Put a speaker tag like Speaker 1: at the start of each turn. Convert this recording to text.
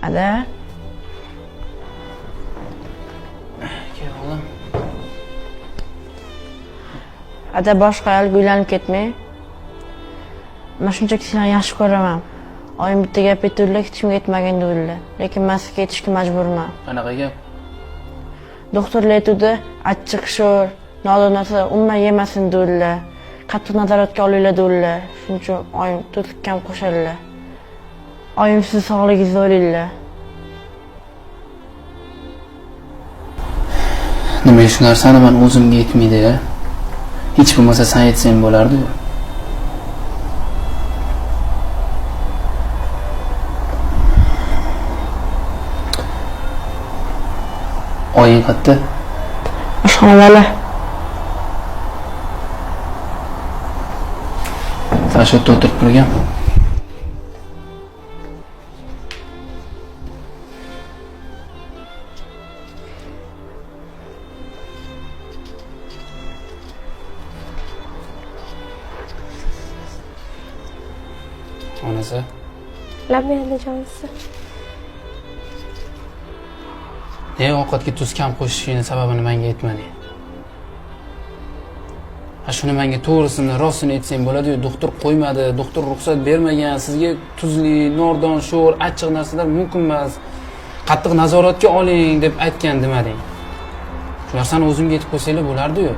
Speaker 1: Ada.
Speaker 2: Kel oğlum.
Speaker 1: Ada boshqa ayolga uylanib ketmay. Men shunchaki seni yaxshi ko'raman. Oyim bitta gap aytdilar, hech kimga aytmagan dedilar. Lekin men sizga aytishga majburman.
Speaker 2: Qanaqa gap?
Speaker 1: Doktorlar aytdi, achchiq sho'r, nodon narsa umuman yemasin dedilar. Qattiq nazoratga olinglar dedilar. Shuning uchun oyim to'tlikka ham qo'shadilar. Oyim siz sog'ligingizni o'ylaydilar.
Speaker 2: Nima shu narsani men o'zimga yetmaydi. Hech bo'lmasa sen aytsang bo'lardi. Oying qayerda?
Speaker 1: Oshxonada.
Speaker 2: Sen shu yerda o'tirib turgan. Onasi.
Speaker 3: Labmanda jonisi.
Speaker 2: Ovqatga tuz kam qo'shishingning sababini menga aytmading. Shuni menga to'g'risini, rostini aytsang bo'ladi-yu, doktor qo'ymadi, doktor ruxsat bermagan, sizga tuzli, nordon, sho'r, achchiq narsalar mumkin emas. Qattiq nazoratga oling deb aytgan demading. Shu narsani o'zimga aytib qo'ysanglar bo'lardi-yu.